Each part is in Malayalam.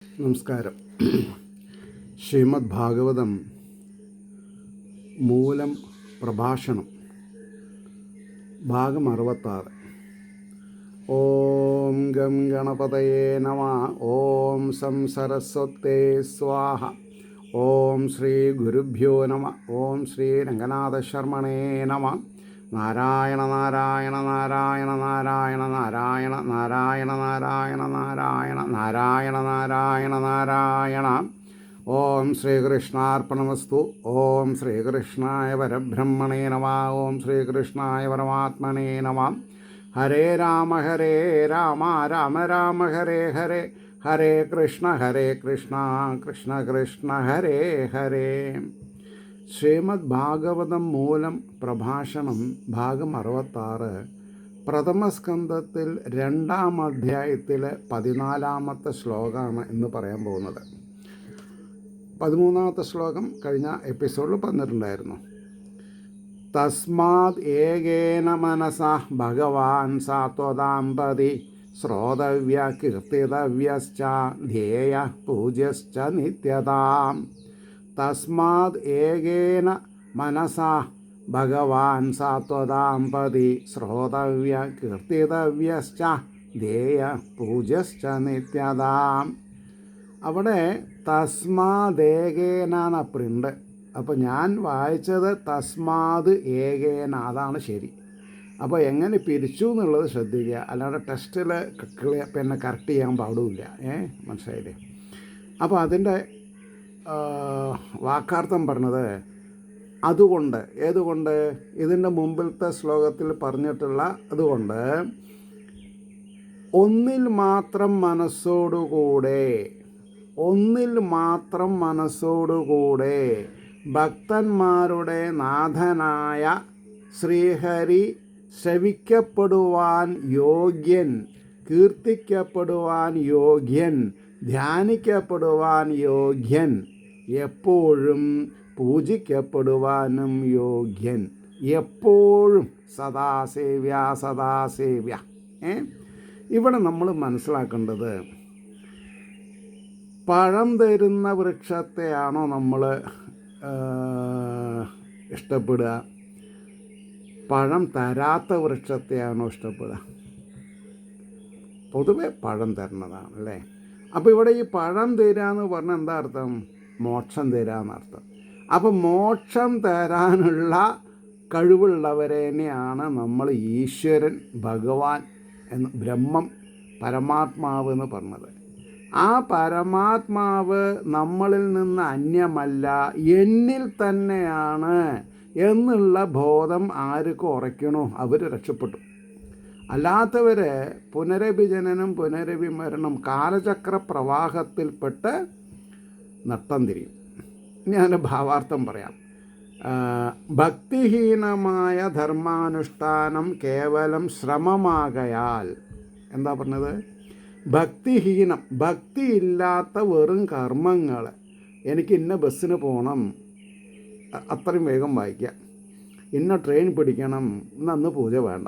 നമസ്കാരം. ശ്രീമദ് ഭാഗവതം മൂലം പ്രഭാഷണം ഭാഗം 66. ഓം ഗം ഗണപതയേ നമഃ. ഓം സം സരസ്വതേ സ്വാഹ. ഓം ശ്രീ ഗുരുഭ്യോ നമഃ. ഓം ശ്രീ രംഗനാഥ ശർമ്മണേ നമഃ. നാരായണ നാരായണ നാരായണ നാരായണ നാരായണ നാരായണ നാരായണ നാരായണ നാരായണ നാരായണ നാരായണ. ഓം ശ്രീകൃഷ്ണാർപ്പണമസ്തു. ഓം ശ്രീകൃഷ്ണായ പരബ്രഹ്മണേ നമഃ. ഓം ശ്രീകൃഷ്ണായ പരമാത്മനേ നമഃ. ഹരേ രാമ രാമ രാമ ഹരേ ഹരേ, ഹരേ കൃഷ്ണ കൃഷ്ണ കൃഷ്ണ ഹരേ ഹരേ. ശ്രീമദ് ഭാഗവതം മൂലം പ്രഭാഷണം ഭാഗം 66, പ്രഥമസ്കന്ധത്തിൽ 2-ാം അധ്യായത്തിലെ 14-ാമത്തെ ശ്ലോകമാണ് ഇന്ന് പറയാൻ പോകുന്നത്. 13-ാമത്തെ ശ്ലോകം കഴിഞ്ഞ എപ്പിസോഡിൽ പറഞ്ഞിട്ടുണ്ടായിരുന്നു. തസ്മാത് ഏകേന മനസാ ഭഗവാൻ സാത്വതാംപതി ശ്രോതവ്യ കീർത്തിതവ്യശ്ച ധ്യേയ പൂജ്യശ്ച നിത്യതാം. തസ്മാത് ഏകേന മനസാ ഭഗവാൻ സാത്വതാംപതി ശ്രോതവ്യ കീർത്തിതവ്യശ്ച ധ്യേയ പൂജ്യശ്ച നിത്യതാം. അവിടെ തസ്മാദേകേന പ്രിൻ്റ്. അപ്പോൾ ഞാൻ വായിച്ചത് തസ്മാത് ഏകേന, അതാണ് ശരി. അപ്പോൾ എങ്ങനെ പിരിച്ചു എന്നുള്ളത് ശ്രദ്ധിക്കുക, അല്ലാതെ ടെസ്റ്റിൽ പിന്നെ കറക്റ്റ് ചെയ്യാൻ പാടില്ല. മനസ്സിലായില്ലേ? അപ്പോൾ അതിൻ്റെ വാക്കാർത്ഥം പറഞ്ഞത് അതുകൊണ്ട്. ഏതുകൊണ്ട്? ഇതിൻ്റെ മുമ്പിലത്തെ ശ്ലോകത്തിൽ പറഞ്ഞിട്ടുള്ള അതുകൊണ്ട് ഒന്നിൽ മാത്രം മനസ്സോടുകൂടെ ഭക്തന്മാരുടെ നാഥനായ ശ്രീഹരി ശ്രവിക്കപ്പെടുവാൻ യോഗ്യൻ, കീർത്തിക്കപ്പെടുവാൻ യോഗ്യൻ, ധ്യാനിക്കപ്പെടുവാൻ യോഗ്യൻ, എപ്പോഴും പൂജിക്കപ്പെടുവാനും യോഗ്യൻ, എപ്പോഴും സദാസേവ്യ. ഇവിടെ നമ്മൾ മനസ്സിലാക്കേണ്ടത്, പഴം തരുന്ന വൃക്ഷത്തെയാണോ നമ്മൾ ഇഷ്ടപ്പെടുക, പഴം തരാത്ത വൃക്ഷത്തെയാണോ ഇഷ്ടപ്പെടുക? പൊതുവെ പഴം തരുന്നതാണ് അല്ലേ. അപ്പോൾ ഇവിടെ ഈ പഴം തരിക എന്ന് പറഞ്ഞാൽ എന്താ അർത്ഥം? മോക്ഷം തരിക എന്നർത്ഥം. അപ്പോൾ മോക്ഷം തരാനുള്ള കഴിവുള്ളവരെന്നെയാണ് നമ്മൾ ഈശ്വരൻ, ഭഗവാൻ എന്ന്, ബ്രഹ്മം, പരമാത്മാവ് എന്ന് പറഞ്ഞത്. ആ പരമാത്മാവ് നമ്മളിൽ നിന്ന് അന്യമല്ല, എന്നിൽ തന്നെയാണ് എന്നുള്ള ബോധം ആർക്ക് ഉറയ്ക്കണോ അവർ രക്ഷപ്പെട്ടു. അല്ലാത്തവർ പുനരഭിജനനം പുനരഭിമരണം കാലചക്ര പ്രവാഹത്തിൽപ്പെട്ട് നട്ടം തിരിയും. ഇനി അതിൻ്റെ ഭാവാർത്ഥം പറയാം. ഭക്തിഹീനമായ ധർമാനുഷ്ഠാനം കേവലം ശ്രമമാകയാൽ. എന്താ പറഞ്ഞത്? ഭക്തിഹീനം, ഭക്തിയില്ലാത്ത വെറും കർമ്മങ്ങൾ. എനിക്ക് ഇന്ന ബസ്സിന് പോകണം, അത്രയും വേഗം വായിക്കുക. ഇന്ന ട്രെയിൻ പിടിക്കണം, ഇന്ന് പൂജ വേണ്ട.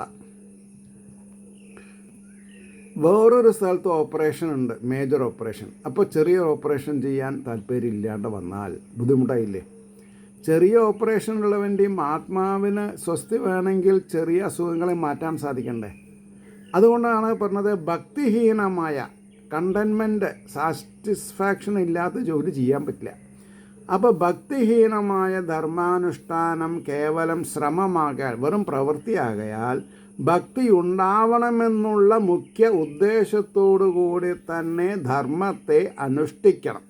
വേറൊരു സ്ഥലത്ത് ഓപ്പറേഷൻ ഉണ്ട്, മേജർ ഓപ്പറേഷൻ. അപ്പോൾ ചെറിയ ഓപ്പറേഷൻ ചെയ്യാൻ താല്പര്യമില്ലാണ്ട് വന്നാൽ ബുദ്ധിമുട്ടായില്ലേ? ചെറിയ ഓപ്പറേഷനുള്ളവൻ്റെയും ആത്മാവിന് സ്വസ്തി വേണമെങ്കിൽ ചെറിയ അസുഖങ്ങളെ മാറ്റാൻ സാധിക്കണ്ടേ? അതുകൊണ്ടാണ് പറഞ്ഞത് ഭക്തിഹീനമായ, കണ്ടൻമെൻറ്റ്, സാറ്റിസ്ഫാക്ഷൻ ഇല്ലാത്ത ജോലി ചെയ്യാൻ പറ്റില്ല. അപ്പോൾ ഭക്തിഹീനമായ ധർമാനുഷ്ഠാനം കേവലം ശ്രമമാകാൻ, വെറും പ്രവൃത്തിയാകയാൽ ഭക്തി ഉണ്ടാവണമെന്നുള്ള മുഖ്യ ഉദ്ദേശത്തോടു കൂടി തന്നെ ധർമ്മത്തെ അനുഷ്ഠിക്കണം.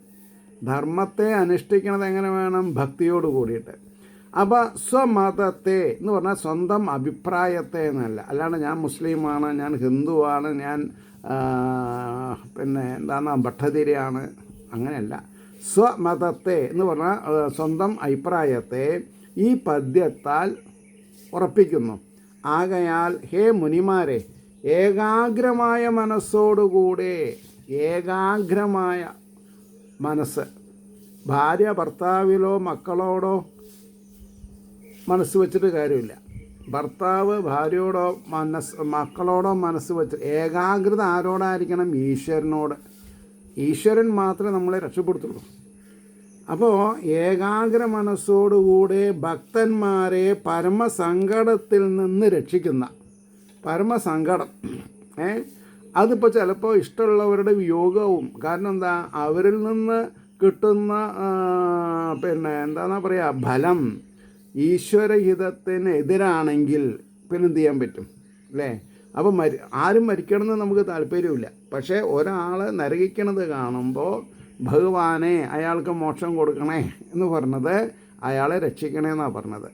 ധർമ്മത്തെ അനുഷ്ഠിക്കണത് എങ്ങനെ വേണം? ഭക്തിയോട് കൂടിയിട്ട്. അപ്പോൾ സ്വമതത്തെ എന്ന് പറഞ്ഞാൽ സ്വന്തം അഭിപ്രായത്തെ എന്നല്ല. അല്ലാണ്ട് ഞാൻ മുസ്ലിമാണ്, ഞാൻ ഹിന്ദുവാണ്, ഞാൻ പിന്നെ ഭട്ടതിരിയാണ്, അങ്ങനെയല്ല. സ്വമതത്തെ എന്ന് പറഞ്ഞാൽ സ്വന്തം അഭിപ്രായത്തെ ഈ പദ്യത്താൽ ഉറപ്പിക്കുന്നു. ആകയാൽ ഹേ മുനിമാരെ, ഏകാഗ്രമായ മനസ്സോടുകൂടെ, ഏകാഗ്രമായ മനസ്സ്, ഭാര്യ ഭർത്താവിലോ മക്കളോടോ മനസ്സ് വെച്ചിട്ട് കാര്യമില്ല. ഭർത്താവ് ഭാര്യയോടോ മക്കളോടോ മനസ്സ് വെച്ച്, ഏകാഗ്രത ആരോടായിരിക്കണം? ഈശ്വരനോട്. ഈശ്വരൻ മാത്രമേ നമ്മളെ രക്ഷപ്പെടുത്തുള്ളൂ. അപ്പോൾ ഏകാഗ്ര മനസ്സോടുകൂടെ ഭക്തന്മാരെ പരമസങ്കടത്തിൽ നിന്ന് രക്ഷിക്കുന്ന പരമസങ്കടം, അതിപ്പോൾ ചിലപ്പോൾ ഇഷ്ടമുള്ളവരുടെ വിയോഗവും. കാരണം എന്താ, അവരിൽ നിന്ന് കിട്ടുന്ന എന്താണെന്നാ പറയുക, ഫലം ഈശ്വരഹിതത്തിന് എതിരാണെങ്കിൽ പിന്നെ എന്ത് ചെയ്യാൻ പറ്റും അല്ലേ? അപ്പം ആരും മരിക്കണമെന്ന് നമുക്ക് താല്പര്യമില്ല. പക്ഷേ ഒരാൾ നരകിക്കണത് കാണുമ്പോൾ ഭഗവാനെ അയാൾക്ക് മോക്ഷം കൊടുക്കണേ എന്ന് പറഞ്ഞത് അയാളെ രക്ഷിക്കണേ എന്നാണ് പറഞ്ഞത്.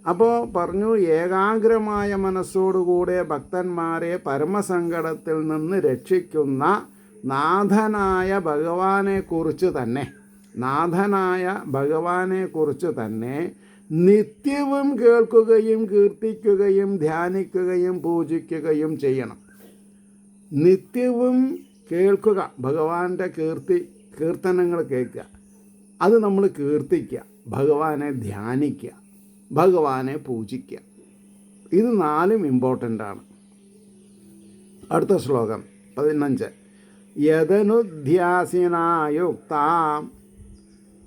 അപ്പോൾ പറഞ്ഞു, ഏകാഗ്രമായ മനസ്സോടുകൂടെ ഭക്തന്മാരെ പരമസങ്കടത്തിൽ നിന്ന് രക്ഷിക്കുന്ന നാഥനായ ഭഗവാനെക്കുറിച്ച് തന്നെ നിത്യവും കേൾക്കുകയും കീർത്തിക്കുകയും ധ്യാനിക്കുകയും പൂജിക്കുകയും ചെയ്യണം. നിത്യവും കേൾക്കുക, ഭഗവാന്റെ കീർത്തനങ്ങൾ കേൾക്കുക, അത് നമ്മൾ കീർത്തിക്കുക, ഭഗവാനെ ധ്യാനിക്കുക, ഭഗവാനെ പൂജിക്കുക. ഇത് 4 ഇമ്പോർട്ടൻ്റാണ്. അടുത്ത ശ്ലോകം 15. യദനുധ്യാസിനായുക്താം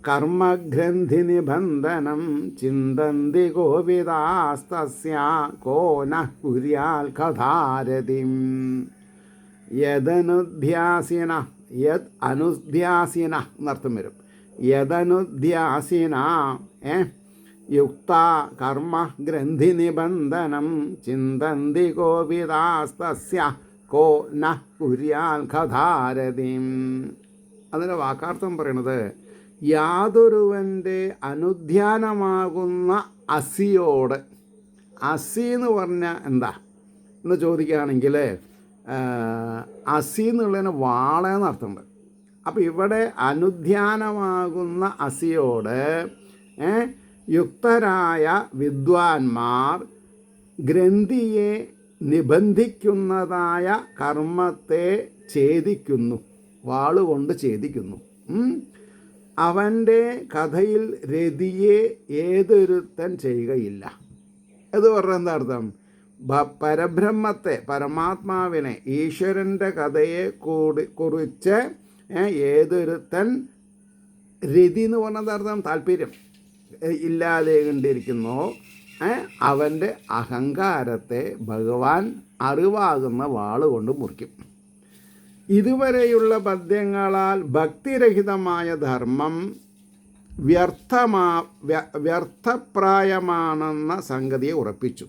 കർമ്മഗ്രന്ഥി നിബന്ധനം ചിന്തന്തി ഗോവിദാസ്തസ്യ കോ നഃ കുര്യാൽ കഥാരതിം. യദനുധ്യാസിന, യത് അനുധ്യാസിന എന്നർത്ഥം വരും. യദനുധ്യാസിന യുക്ത കർമ്മ ഗ്രന്ഥി നിബന്ധനം ചിന്തന്തി ഗോവിദാസ്തസ്യ കോ നഃ കുര്യാൽ കഥാരതിം. അതിൻ്റെ വാക്കാർത്ഥം പറയണത്, യാതൊരുവൻ്റെ അനുധ്യാനമാകുന്ന അസിയോട്, അസി എന്ന് പറഞ്ഞാൽ എന്താ എന്ന് ചോദിക്കുകയാണെങ്കിൽ അസി എന്നുള്ളതിന് വാളയെന്ന് അർത്ഥമുണ്ട്. അപ്പോൾ ഇവിടെ അനുധ്യാനമാകുന്ന അസിയോട് യുക്തരായ വിദ്വാൻമാർ ഗ്രന്ഥിയെ നിബന്ധിക്കുന്നതായ കർമ്മത്തെ ഛേദിക്കുന്നു, വാളുകൊണ്ട് ഛേദിക്കുന്നു. അവൻ്റെ കഥയിൽ രതിയെ ഏതൊരുത്തൻ ചെയ്യുകയില്ല. ഇത് പറഞ്ഞാൽ എന്താ അർത്ഥം? പരബ്രഹ്മത്തെ, പരമാത്മാവിനെ, ഈശ്വരൻ്റെ കഥയെ കുറിച്ച് ഏതൊരുത്തൻ, രതി എന്ന് പറഞ്ഞത് അർത്ഥം താല്പര്യം ഇല്ലാതെ കണ്ടിരിക്കുന്നു, അവൻ്റെ അഹങ്കാരത്തെ ഭഗവാൻ അറിവാകുന്ന വാളുകൊണ്ട് മുറിക്കും. ഇതുവരെയുള്ള പദ്യങ്ങളാൽ ഭക്തിരഹിതമായ ധർമ്മം വ്യർത്ഥപ്രായമാണെന്ന സംഗതിയെ ഉറപ്പിച്ചു.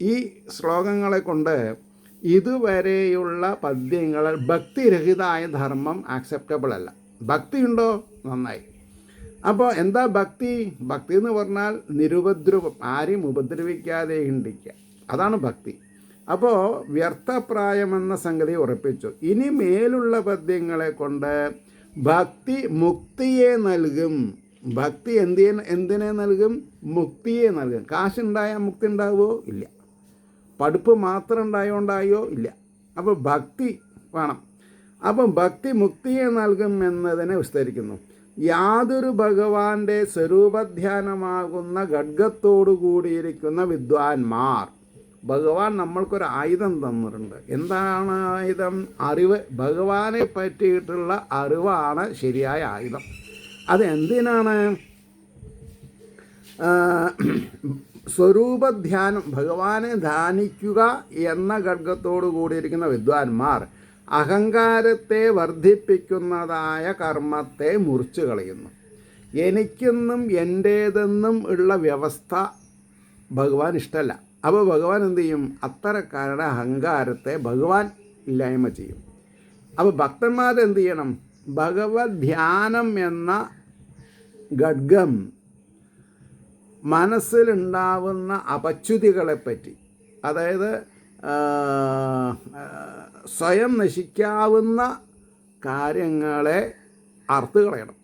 ഈ ശ്ലോകങ്ങളെ കൊണ്ട് ഇതുവരെയുള്ള പദ്യങ്ങളിൽ ഭക്തിരഹിതമായ ധർമ്മം ആക്സെപ്റ്റബിൾ അല്ല. ഭക്തിയുണ്ടോ? നന്നായി. അപ്പോൾ എന്താ ഭക്തി? ഭക്തി എന്ന് പറഞ്ഞാൽ നിരുപദ്രവം, ആരെയും ഉപദ്രവിക്കാതെ ഇണ്ടിക്കുക, അതാണ് ഭക്തി. അപ്പോൾ വ്യർത്ഥപ്രായമെന്ന സംഗതി ഉറപ്പിച്ചു. ഇനി മേലുള്ള പദ്യങ്ങളെ കൊണ്ട് ഭക്തി മുക്തിയെ നൽകും. ഭക്തി എന്തിനെ നൽകും? മുക്തിയെ നൽകും. കാശുണ്ടായാൽ മുക്തി ഉണ്ടാവുമോ? ഇല്ല. പഠിപ്പ് മാത്രം ഉണ്ടായോ? ഇല്ല. അപ്പോൾ ഭക്തി വേണം. അപ്പം ഭക്തി മുക്തിയെ നൽകും എന്നതിനെ വിസ്തരിക്കുന്നു. യാതൊരു ഭഗവാന്റെ സ്വരൂപധ്യാനമാകുന്ന ഖഡ്ഗത്തോടു കൂടിയിരിക്കുന്ന വിദ്വാൻമാർ, ഭഗവാൻ നമ്മൾക്കൊരു ആയുധം തന്നിട്ടുണ്ട്. എന്താണ് ആയുധം? അറിവ്. ഭഗവാനെ പറ്റിയിട്ടുള്ള അറിവാണ് ശരിയായ ആയുധം. അതെന്തിനാണ്? സ്വരൂപധ്യാനം, ഭഗവാനെ ധ്യാനിക്കുക എന്ന ഖഡ്ഗത്തോടു കൂടിയിരിക്കുന്ന വിദ്വാൻമാർ അഹങ്കാരത്തെ വർദ്ധിപ്പിക്കുന്നതായ കർമ്മത്തെ മുറിച്ചു കളയുന്നു. എനിക്കെന്നും എൻ്റേതെന്നും ഉള്ള വ്യവസ്ഥ ഭഗവാൻ ഇഷ്ടമല്ല. അപ്പോൾ ഭഗവാൻ എന്തു ചെയ്യും? അത്തരക്കാരുടെ അഹങ്കാരത്തെ ഭഗവാൻ ഇല്ലായ്മ ചെയ്യും. അപ്പോൾ ഭക്തന്മാരെന്ത് ചെയ്യണം? ഭഗവത് ധ്യാനം എന്ന ഖഡ്ഗം മനസ്സിലുണ്ടാവുന്ന അപച്യുതികളെപ്പറ്റി, അതായത് സ്വയം നശിക്കാവുന്ന കാര്യങ്ങളെ അറുത്ത് കളയണം.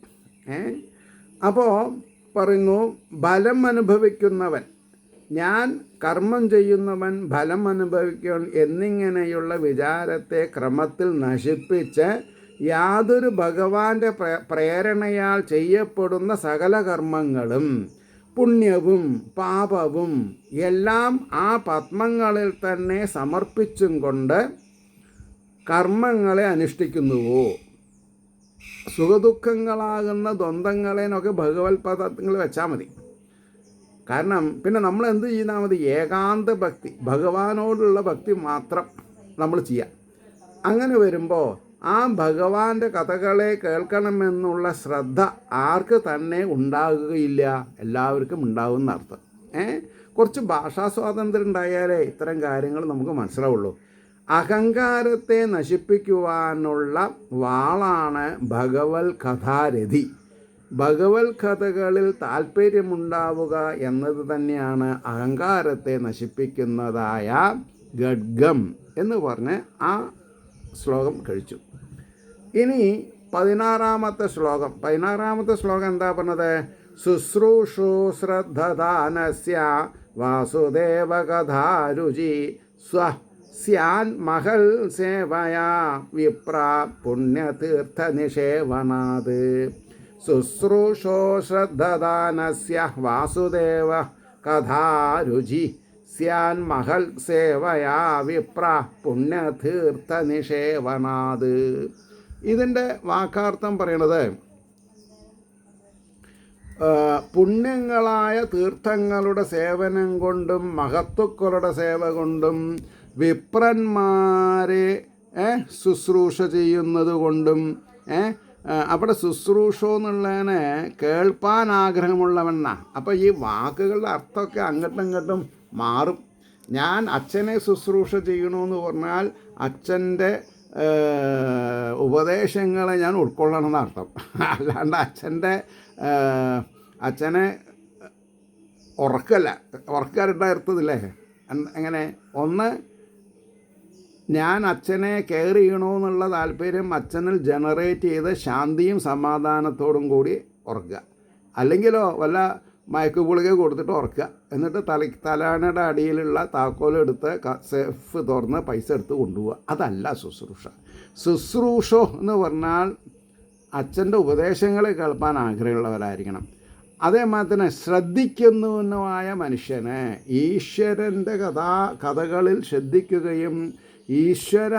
അപ്പോൾ പറയുന്നു, ഫലം അനുഭവിക്കുന്നവൻ, ഞാൻ കർമ്മം ചെയ്യുന്നവൻ ഫലം അനുഭവിക്കണം എന്നിങ്ങനെയുള്ള വിചാരത്തെ ക്രമത്തിൽ നശിപ്പിച്ച് യാതൊരു ഭഗവാന്റെ പ്രേരണയാൽ ചെയ്യപ്പെടുന്ന സകല കർമ്മങ്ങളും പുണ്യവും പാപവും എല്ലാം ആ പത്മങ്ങളിൽ തന്നെ സമർപ്പിച്ചും കൊണ്ട് കർമ്മങ്ങളെ അനുഷ്ഠിക്കുന്നുവോ? സുഖദുഃഖങ്ങളാകുന്ന ദ്വന്ദ്ങ്ങളെന്നൊക്കെ ഭഗവത് പദങ്ങൾ വെച്ചാൽ മതി. കാരണം പിന്നെ നമ്മൾ എന്ത് ചെയ്താൽ മതി? ഏകാന്ത ഭക്തി, ഭഗവാനോടുള്ള ഭക്തി മാത്രം നമ്മൾ ചെയ്യാം. അങ്ങനെ വരുമ്പോൾ ആ ഭഗവാന്റെ കഥകളെ കേൾക്കണമെന്നുള്ള ശ്രദ്ധ ആർക്ക് തന്നെ ഉണ്ടാകുകയില്ല, എല്ലാവർക്കും ഉണ്ടാകുന്ന അർത്ഥം. കുറച്ച് ഭാഷാ സ്വാതന്ത്ര്യം ഉണ്ടായാലേ ഇത്തരം കാര്യങ്ങൾ നമുക്ക് മനസ്സിലാവുള്ളൂ. അഹങ്കാരത്തെ നശിപ്പിക്കുവാനുള്ള വാളാണ് ഭഗവത് കഥാരഥി. ഭഗവത് കഥകളിൽ താല്പര്യമുണ്ടാവുക എന്നത് തന്നെയാണ് അഹങ്കാരത്തെ നശിപ്പിക്കുന്നതായ ഖഡ്ഗം എന്ന് പറഞ്ഞ് ആ ശ്ലോകം കഴിച്ചു. ഇനി 16-ാമത്തെ ശ്ലോകം എന്താ പറഞ്ഞത്? ശുശ്രൂഷു ശ്രദ്ധദാനസ്യ വാസുദേവ കഥാരുചി സ്യാൻ മഹൽ സേവയാ വിപ്ര പുണ്യതീർത്ഥ നിഷേവനാത്. ശുശ്രൂഷോ ശ്രദ്ധദാനസ്യ വാസുദേവ കഥാരുചി സ്യാൻ മഹൽ സേവയാ വിപ്ര പുണ്യതീർത്ഥ നിഷേവനാത്. ഇതിൻ്റെ വാക്കാർത്ഥം പറയണത്, പുണ്യങ്ങളായ തീർത്ഥങ്ങളുടെ സേവനം കൊണ്ടും മഹത്തുക്കളുടെ സേവ കൊണ്ടും വിപ്രന്മാരെ ശുശ്രൂഷ ചെയ്യുന്നത് കൊണ്ടും, അവിടെ ശുശ്രൂഷ എന്നുള്ളതിനെ കേൾപ്പാൻ ആഗ്രഹമുള്ളവനാണ്. അപ്പോൾ ഈ വാക്കുകളുടെ അർത്ഥമൊക്കെ അങ്ങോട്ടും ഇങ്ങോട്ടും മാറും. ഞാൻ അച്ഛനെ ശുശ്രൂഷ ചെയ്യണമെന്ന് പറഞ്ഞാൽ അച്ഛൻ്റെ ഉപദേശങ്ങളെ ഞാൻ ഉൾക്കൊള്ളണമെന്ന് അർത്ഥം. അല്ലാണ്ട് അച്ഛനെ ഉറക്കാരുണ്ടായിരുത്തതില്ലേ? എങ്ങനെ? ഒന്ന്, ഞാൻ അച്ഛനെ കെയർ ചെയ്യണമെന്നുള്ള താല്പര്യം അച്ഛനിൽ ജനറേറ്റ് ചെയ്ത് ശാന്തിയും സമാധാനത്തോടും കൂടി ഉറക്കുക. അല്ലെങ്കിലോ വല്ല മയക്കുഗുളിക കൊടുത്തിട്ട് ഉറക്കുക. എന്നിട്ട് തലയുടെ അടിയിലുള്ള താക്കോലെടുത്ത് സേഫ് തുറന്ന് പൈസ എടുത്ത് കൊണ്ടുപോവുക. അതല്ല ശുശ്രൂഷ എന്ന് പറഞ്ഞാൽ അച്ഛൻ്റെ ഉപദേശങ്ങളെ കേൾപ്പാൻ ആഗ്രഹമുള്ളവരായിരിക്കണം. അതേമാതിരി തന്നെ ശ്രദ്ധിക്കുന്നവനുമായ മനുഷ്യന് ഈശ്വരൻ്റെ കഥകളിൽ ശ്രദ്ധിക്കുകയും ഈശ്വര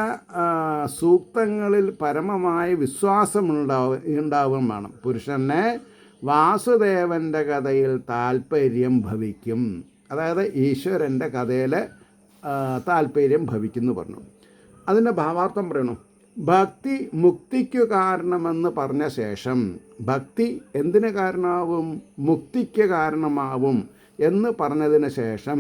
സൂക്തങ്ങളിൽ പരമമായ വിശ്വാസമുണ്ടാവുകയും വേണം. പുരുഷനെ വാസുദേവൻ്റെ കഥയിൽ താല്പര്യം ഭവിക്കും. അതായത് ഈശ്വരൻ്റെ കഥയിൽ താല്പര്യം ഭവിക്കുന്നു പറഞ്ഞു. അതിൻ്റെ ഭാവാർത്ഥം പറയണു. ഭക്തി മുക്തിക്കു കാരണമെന്ന് പറഞ്ഞ ശേഷം ഭക്തി എന്തിന് കാരണമാവും? മുക്തിക്ക് കാരണമാവും എന്ന് പറഞ്ഞതിന് ശേഷം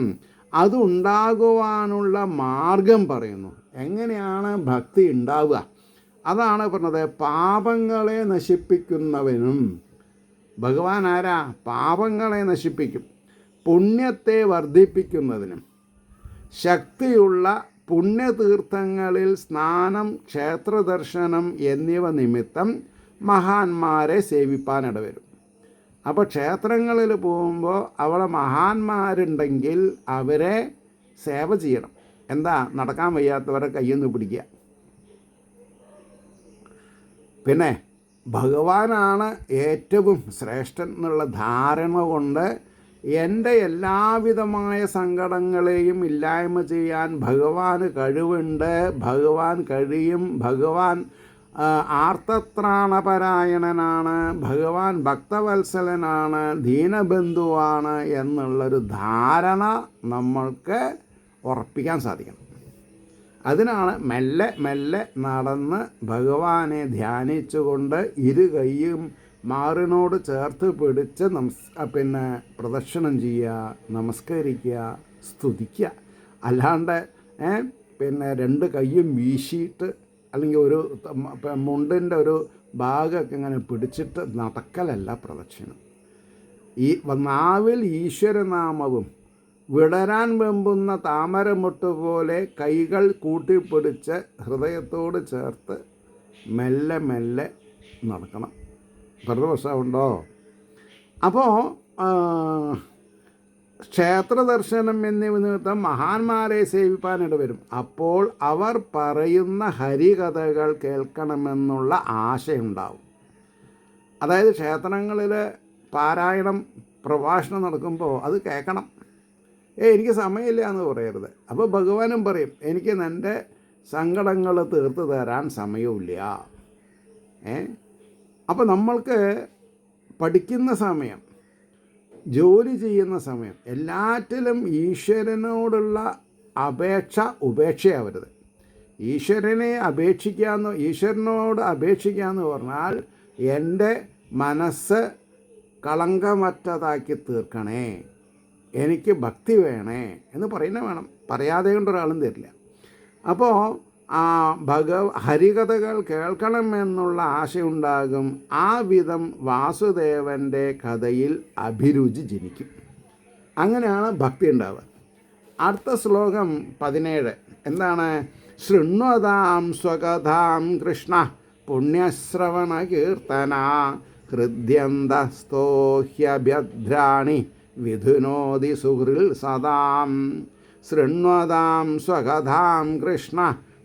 അതുണ്ടാകുവാനുള്ള മാർഗം പറയുന്നു. എങ്ങനെയാണ് ഭക്തി ഉണ്ടാവുക? അതാണ് പറഞ്ഞത്. പാപങ്ങളെ നശിപ്പിക്കുന്നവനും ഭഗവാൻ ആരാ? പാപങ്ങളെ നശിപ്പിക്കും. പുണ്യത്തെ വർദ്ധിപ്പിക്കുന്നതിനും ശക്തിയുള്ള പുണ്യതീർത്ഥങ്ങളിൽ സ്നാനം, ക്ഷേത്രദർശനം എന്നിവ നിമിത്തം മഹാന്മാരെ സേവിപ്പാനിടവരും. അപ്പോൾ ക്ഷേത്രങ്ങളിൽ പോകുമ്പോൾ അവിടെ മഹാന്മാരുണ്ടെങ്കിൽ അവരെ സേവ ചെയ്യണം. എന്താ? നടക്കാൻ വയ്യാത്തവരെ കയ്യൊന്ന് പിടിക്കുക. പിന്നെ ഭഗവാനാണ് ഏറ്റവും ശ്രേഷ്ഠൻ എന്നുള്ള ധാരണ കൊണ്ട് എൻ്റെ എല്ലാവിധമായ സങ്കടങ്ങളെയും ഇല്ലായ്മ ചെയ്യാൻ ഭഗവാന് കഴിവുണ്ട്, ഭഗവാൻ കഴിയും, ഭഗവാൻ ആർത്തത്രാണപരായണനാണ്, ഭഗവാൻ ഭക്തവത്സലനാണ്, ദീനബന്ധുവാണ് എന്നുള്ളൊരു ധാരണ നമ്മൾക്ക് ഉറപ്പിക്കാൻ സാധിക്കണം. അതിനാണ് മെല്ലെ മെല്ലെ നടന്ന് ഭഗവാനെ ധ്യാനിച്ചുകൊണ്ട് ഇരു കൈയും മാറിനോട് ചേർത്ത് പിടിച്ച് പ്രദക്ഷിണം ചെയ്യുക, നമസ്കരിക്കുക, സ്തുതിക്കുക. അല്ലാണ്ട് രണ്ട് കൈയും വീശിയിട്ട് അല്ലെങ്കിൽ ഒരു മുണ്ടിൻ്റെ ഒരു ഭാഗമൊക്കെ ഇങ്ങനെ പിടിച്ചിട്ട് നടക്കലല്ല പ്രദക്ഷിണം. ഈ നാവിൽ ഈശ്വരനാമവും വിടരാൻ വെമ്പുന്ന താമരമുട്ട് പോലെ കൈകൾ കൂട്ടിപ്പിടിച്ച് ഹൃദയത്തോട് ചേർത്ത് മെല്ലെ മെല്ലെ നടക്കണം. പ്രദോഷമുണ്ടോ? അപ്പോൾ ക്ഷേത്രദർശനം എന്നിവ നിമിത്തം മഹാന്മാരെ സേവിപ്പാനിട വരും. അപ്പോൾ അവർ പറയുന്ന ഹരികഥകൾ കേൾക്കണമെന്നുള്ള ആശയുണ്ടാവും. അതായത് ക്ഷേത്രങ്ങളിൽ പാരായണം, പ്രഭാഷണം നടക്കുമ്പോൾ അത് കേൾക്കണം. എനിക്ക് സമയമില്ല എന്ന് പറയരുത്. അപ്പോൾ ഭഗവാനും പറയും, എനിക്ക് നിൻ്റെ സങ്കടങ്ങൾ തീർത്ത് തരാൻ സമയമില്ല. അപ്പോൾ നമ്മൾക്ക് പഠിക്കുന്ന സമയം, ജോലി ചെയ്യുന്ന സമയം, എല്ലാറ്റിലും ഈശ്വരനോടുള്ള ഉപേക്ഷയാവരുത്. ഈശ്വരനോട് അപേക്ഷിക്കാമെന്ന് പറഞ്ഞാൽ എൻ്റെ മനസ്സ് കളങ്കമറ്റതാക്കി തീർക്കണേ, എനിക്ക് ഭക്തി വേണേ എന്ന് പറയുന്നത് വേണം. പറയാതെ കൊണ്ട് ഒരാളും തരില്ല. അപ്പോൾ ഹരികഥകൾ കേൾക്കണമെന്നുള്ള ആശയുണ്ടാകും. ആ വിധം വാസുദേവൻ്റെ കഥയിൽ അഭിരുചി ജനിക്കും. അങ്ങനെയാണ് ഭക്തി ഉണ്ടാവുക. അടുത്ത ശ്ലോകം 17 എന്താണ്? ശൃണ്വതാം സ്വകഥാം കൃഷ്ണ പുണ്യശ്രവണ കീർത്തന ഹൃദ്യന്തസ്തോഹ്യഭ്യദ്രാണി വിധുനോതി സുഹൃൽ സദാം. ശൃണ്വതാം സ്വകഥാം കൃഷ്ണ